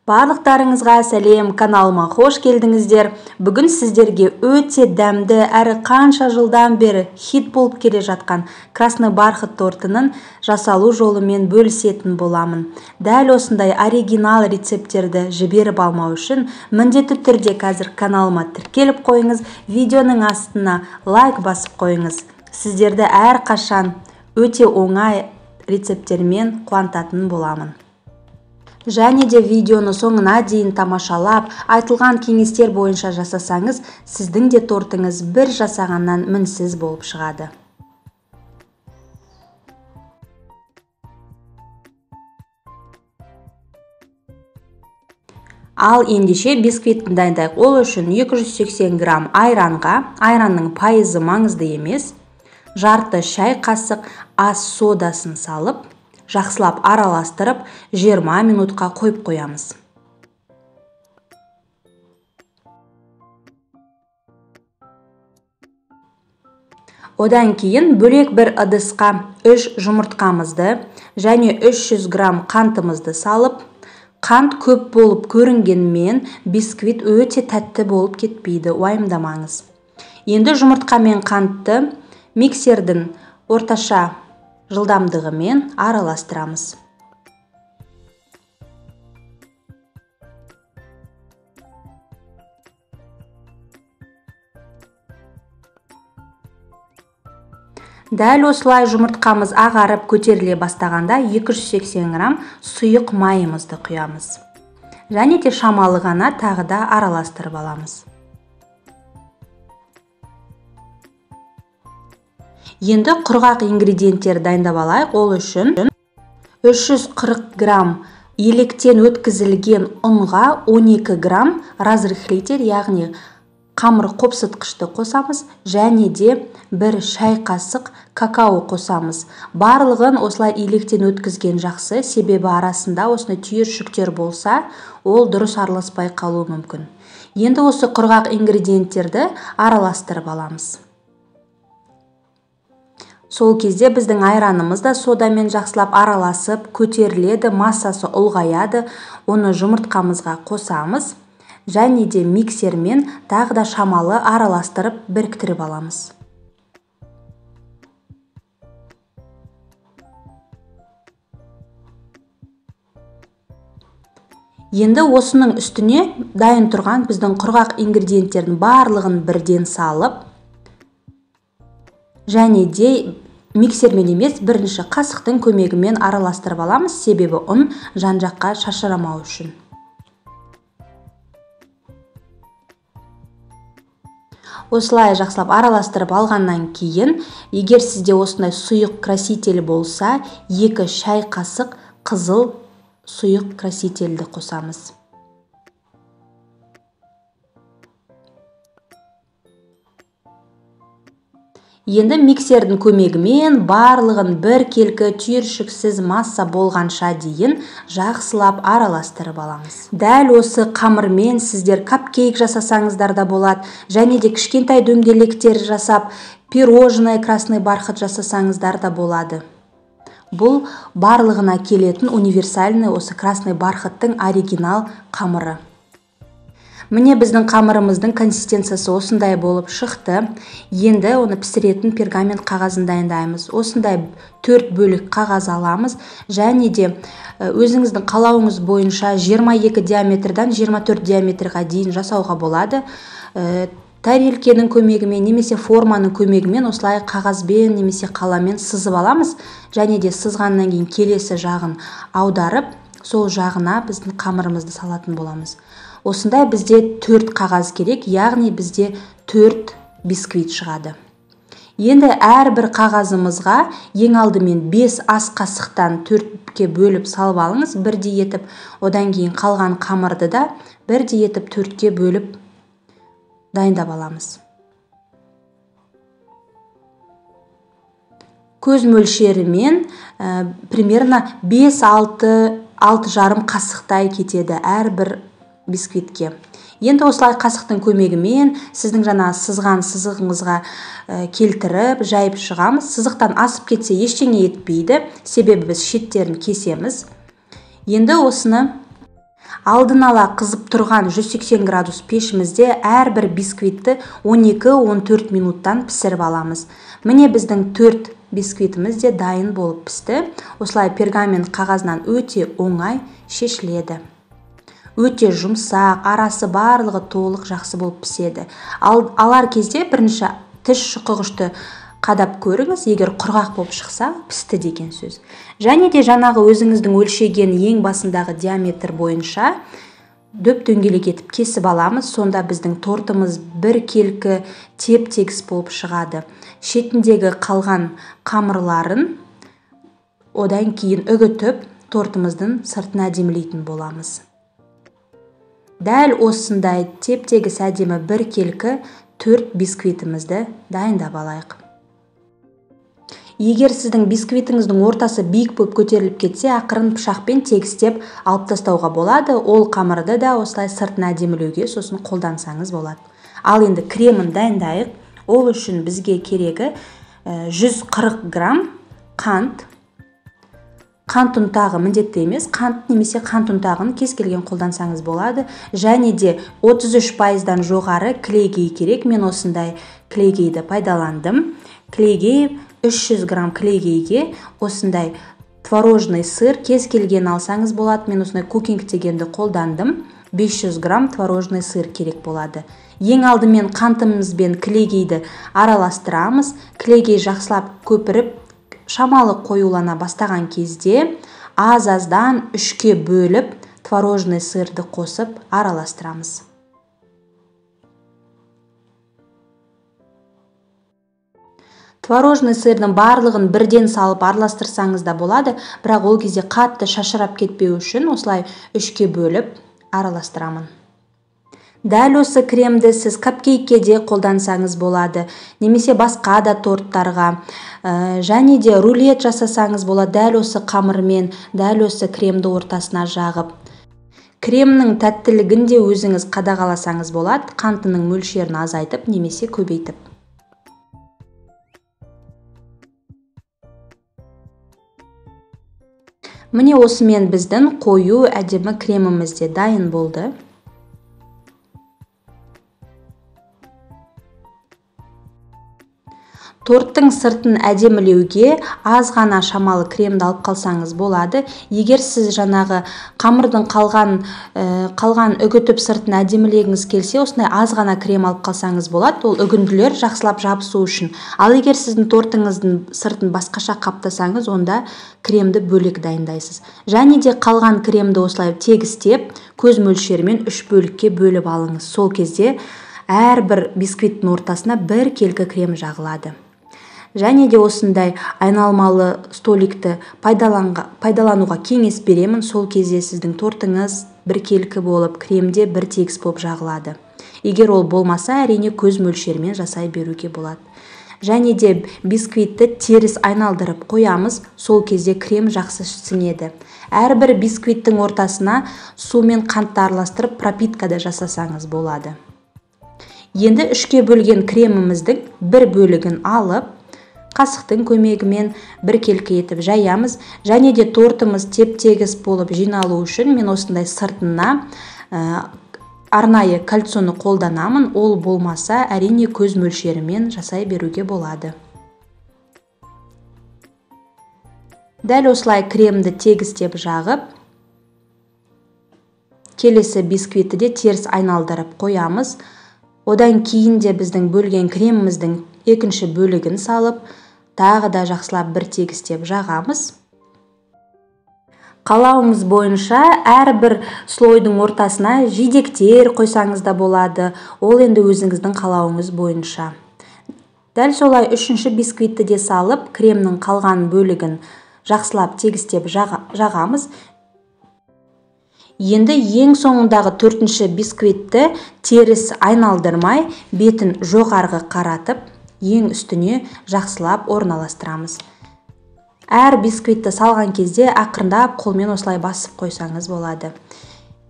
Барлықтарыңызға сәлем, каналыма қош келдіңіздер. Бүгін сіздерге өте дәмді әрі қанша жылдан бері хит болып келе жатқан красный бархат тортының жасалу жолымен бөлісетін боламын. Дәл осындай оригинал рецепттерді жіберіп алмау үшін міндетті түрде қазір каналыма тіркеліп қойыңыз, видеоның астына лайк басып қойыңыз. Сіздерді әрқашан өте оңай рецепттермен қуантатын боламын. Және де видеоны соңына дейін тамашалап, айтылған кеңестер бойынша жасасаңыз, сіздің де тортыңыз бір жасағаннан мінсіз болып шығады. Ал ендеше бисквитін дайындайық. Ол үшін 280 грамм айранға, айранның пайызы маңызды емес, жарты шай қасық ас содасын салып, жақсылап араластырып, 20 минутқа қойып қоямыз. Одан кейін бөлек бір ыдысқа 3 жұмыртқамызды және 300 грамм қантымызды салып, қант көп болып көрінгенмен бисквит өте тәтті болып кетпейді, уайымдамаңыз. Енді жұмыртқа мен қантты миксердің орташа жылдамдығымен араластырамыз. Дәл осылай жұмыртқамыз ағарып көтеріле бастағанда 280 грамм сұйық майымызды құямыз. Және де шамалы ғана тағы да араластырып аламыз. Енді құрғақ ингредиенттер дайындап алайық. Ол үшін 340 грамм електен өткізілген ұнға 12 грамм разрыхлитель, яғни қамыр қопсытқышты қосамыз, және де 1 шай қасық какао қосамыз. Барлығын осылай електен өткізген жақсы, себебі арасында осыны түйіршіктер болса, ол дұрыс араласпай қалуы мүмкін. Енді осы құрғақ ингредиенттерді араластырып аламыз. Сол кезде біздің айранымыз да содамен жақсылап араласып, көтеріледі, массасы ұлғаяды. Оны жұмыртқамызға қосамыз, және де миксермен тағы да шамалы араластырып, біріктіріп аламыз. Енді осының үстіне дайын тұрған біздің құрғақ ингредиенттердің барлығын бірден салып, және де миксермен емес, бірінші қасықтың көмегімен араластырып аламыз, себебі ұн жан-жаққа шашырамау үшін. Осылай жақсылап араластырып алғаннан кейін, егер сізде осындай сұйық краситель болса, 2 шай қасық қызыл сұйық красительді қосамыз. Енді миксердің көмегімен барлығын бір келкі түйіршіксіз масса болғанша дейін жақсылап араластырып аламыз. Дәл осы қамырмен сіздер капкейк жасасаңыздар да болады, және де кішкентай дөңгелектер жасап, пирожное красный бархат жасасаңыздар да болады. Бұл барлығына келетін универсальный осы красный бархаттың оригинал қамыры. Міне біздің қамырымыздың консистенциясы осындай болып шықты. Енді оны пісіретін пергамент қағазын дайындаймыз. Осындай 4 бөлік қағаз аламыз, және де өзіңіздің қалауыңыз бойынша 22 диаметрдан 24 диаметрға дейін жасауға болады. Тарелкенің көмегімен немесе форманың көмегімен осылай қағазбен немесе қаламен сызып аламыз, және де сызғаннан кейін келесі жағын аударып, сол жағына біздің қамырымызды салатын боламыз. Осындай бізде 4 қағаз керек, яғни бізде 4 бисквит шығады. Енді әрбір қағазымызға ең алдымен 5 ас қасықтан 4-ке бөліп салып алыңыз, бірдей етіп, одан кейін қалған қамырды да бірдей етіп 4-ке бөліп дайындап аламыз. Көз мөлшерімен примерно 5-6 жарым қасықтай кетеді әрбір бисквитке. Енді осылай қасықтың көмегімен сіздің жаңа сызған сызығыңызға келтіріп, жайып шығамыз. Сызықтан асып кетсе ештеңе етпейді, себебі біз шеттерін кесеміз. Енді осыны Алдын ала қызып тұрған 180 градус пешімізде әрбір бисквитті 12-14 минуттан пісіріп аламыз. Міне біздің 4 бисквитіміз де дайын болып пісті. Осылай пергамент қағазынан өте оңай шешіледі. Өте жұмсақ, арасы барлығы толық жақсы болып піседі. Алар кезде бірінші тіс шұқығышты қадап көріңіз, егер құрғақ болып шықса, пісті деген сөз. Және де жаңағы өзіңіздің өлшеген ең басындағы диаметр бойынша дөп-дөңгелек етіп кесіп аламыз. Сонда біздің тортымыз біркелкі теп-тегіс болып шығады. Шетіндегі қалған қамырларын одан кейін үгітіп, тортымыздың сыртын әдемілейтін боламыз. Дәл осындай теп-тегіс әдемі біркелкі 4 бисквитімізді дайындап алайық. Егер сіздің бисквитіңіздің ортасы биік болып көтеріліп кетсе, ақырын пышақпен тегістеп алып тастауға болады. Ол қамырды да осылай сыртын әдемілеуге сосын қолдансаңыз болады. Ал енді кремін дайындайық. Ол үшін бізге керегі 140 грамм қант. Қант ұнтағы міндетті емес, қант немесе қант ұнтағын кез келген қолдансаңыз болады. Және де 33%-дан жоғары клейгей керек. Мен осындай клейгейді пайдаландым. Клейгей 300 грамм клейгейге осындай творожный сыр кез келген алсаңыз болады. Мен осындай кукинг дегенді қолдандым. 500 грамм творожный сыр керек болады. Ең алдымен қантымыз бен клейгейді араластырамыз. Клейгей жақсылап көпіріп, шамалы қоюлана бастаған кезде аз-аздан 3-ке бөліп творожный сырды қосып араластырамыз. Творожный сырдың барлығын бірден салып араластырсаңыз да болады, бірақ ол кезде қатты шашырап кетпеу үшін осылай 3-ке бөліп араластырамын. Дәл осы кремді сіз капкейкке де қолдансаңыз болады, немесе басқа да торттарға, және де рулет жасасаңыз болады. Дәл осы қамырмен, дәл осы кремді ортасына жағып. Кремнің тәттілігін де өзіңіз қадағаласаңыз болады, қантының мөлшерін азайтып немесе көбейтіп. Міне осымен біздің қою әдемі креміміз де дайын болды. Торттың сыртын әдемілеуге аз ғана шамалы кремді алып қалсаңыз болады. Егер сіз жаңағы қамырдың қалған үгітіп сыртын әдемілегіңіз келсе, осындай аз ғана крем алып қалсаңыз болады. Ол үгінділер жақсылап жабысу үшін. Ал егер сіздің тортыңыздың сыртын басқаша қаптасаңыз, онда кремді бөлек дайындайсыз. Және де қалған кремді осылай тегістеп, көз мөлшерімен 3 бөлікке бөліп алыңыз. Сол кезде әрбір бисквиттің ортасына бір келкі крем жағылады. Және де осындай айналмалы столикті пайдалануға кеңес беремін. Сол кезде сіздің тортыңыз біркелкі болып, кремде бір тегіс болып жағылады. Егер ол болмаса, әрине көз мөлшерімен жасай беруге болады. Және де бисквитті теріс айналдырып қоямыз, сол кезде крем жақсы сіңеді. Әрбір бисквиттің ортасына сумен қантты араластырып пропиткада жасасаңыз болады. Енді 3-ке бөлген креміміздің бір бөлігін алып, қасықтың көмегімен біркелкі етіп жаямыз. Және де тортымыз теп-тегіс болып жиналу үшін мен осындай сыртына арнайы кольцоны қолданамын. Ол болмаса, әрине көз мөлшерімен жасай беруге болады. Дәл осылай кремді тегістеп жағып, келесі бисквитті де теріс айналдырып қоямыз. Одан кейін де біздің бөлген креміміздің екінші бөлігін салып, тағы да жақсылап бір тегістеп жағамыз. Қалауыңыз бойынша әрбір слойдың ортасына жидектер қойсаңыз да болады. Ол енді өзіңіздің қалауыңыз бойынша. Дәл солай 3-ші бисквитті де салып, кремнің қалған бөлігін жақсылап тегістеп жағамыз. Енді ең соңындағы 4-ші бисквитті теріс айналдырмай, бетін жоғарғы қаратып, ең үстіне жақсылап орналастырамыз. Әр бисквитті салған кезде ақырындап қолмен осылай басып қойсаңыз болады.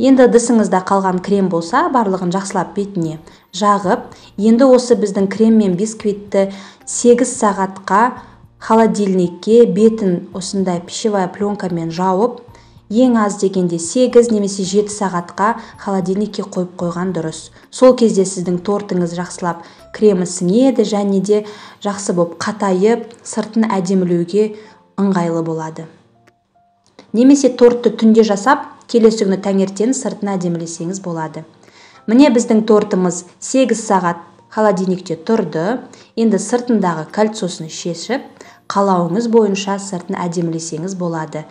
Енді дысыңызда қалған крем болса, барлығын жақсылап бетіне жағып, енді осы біздің крем мен бисквитті 8 сағатқа холодильникке бетін осындай пищевая пленкамен жауып, ең аз дегенде 8 немесе 7 сағатқа холодильникке қойып қойған дұрыс. Сол кезде сіздің тортыңыз жақсылап кремі сіңеді және де жақсы болып қатайып, сыртын әдемілеуге ыңғайлы болады. Немесе тортты түнде жасап, келесі күні таңертең сыртын әдемілесеңіз болады. Міне біздің тортымыз 8 сағат холодильникте тұрды. Енді сыртындағы кольцосын шешіп, қалауыңыз бойынша сыртын әдемілесеңіз болады.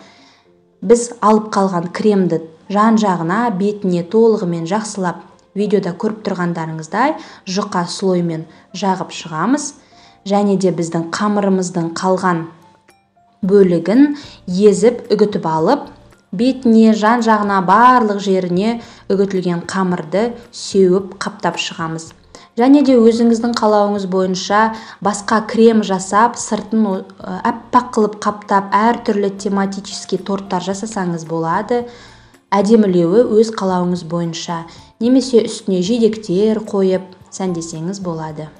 Біз алып қалған кремді жан-жағына, бетіне толығымен жақсылап, видеода көріп тұрғандарыңыздай жұқа слоймен жағып шығамыз. Және де біздің қамырымыздың қалған бөлігін езіп, үгітіп алып, бетіне, жан-жағына, барлық жеріне үгітілген қамырды сеуіп, қаптап шығамыз. Және де өзіңіздің қалауыңыз бойынша басқа крем жасап, сыртын әппақ қылып қаптап, әртүрлі тематический торттар жасасаңыз болады. Әдемілеуі өз қалауыңыз бойынша. Немесе үстіне жидектер қойып сәндесеңіз болады.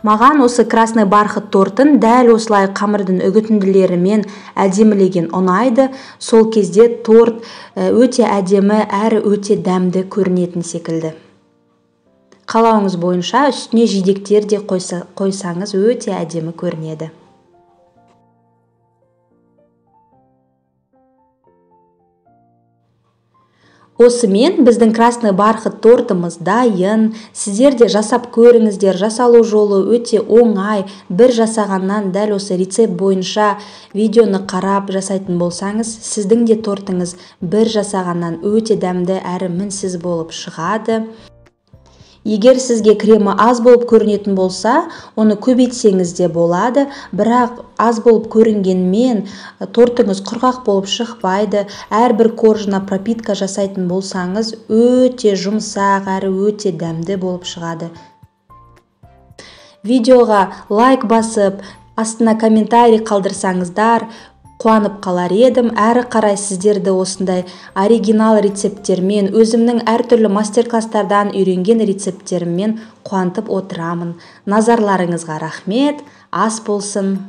Маған осы красный бархат тортын дәл осылай қамырдың үгітінділерімен әдемілеген ұнайды. Сол кезде торт өте әдемі әрі өте дәмді көрінетін секілді. Қалауыңыз бойынша үстіне жидектер де қойсаңыз өте әдемі көрінеді. Осымен біздің красный бархат тортымыз дайын. Сіздер де жасап көріңіздер. Жасалу жолы өте оңай. Бір жасағаннан дәл осы рецепт бойынша видеоны қарап жасайтын болсаңыз, сіздің де тортыңыз бір жасағаннан өте дәмді әрі мінсіз болып шығады. Егер сізге кремі аз болып көрінетін болса, оны көбейтсеңіз де болады, бірақ аз болып көрінгенмен тортыңыз құрғақ болып шықпайды. Әрбір коржына пропитка жасайтын болсаңыз, өте жұмсақ әрі өте дәмді болып шығады. Видеоға лайк басып, астына комментарий қалдырсаңыздар, қуанып қалар едім. Әрі қарай сіздерді осындай оригинал рецепттермен, өзімнің әртүрлі мастер-класстардан үйренген рецепттеріммен қуантып отырамын. Назарларыңызға рахмет, ас болсын.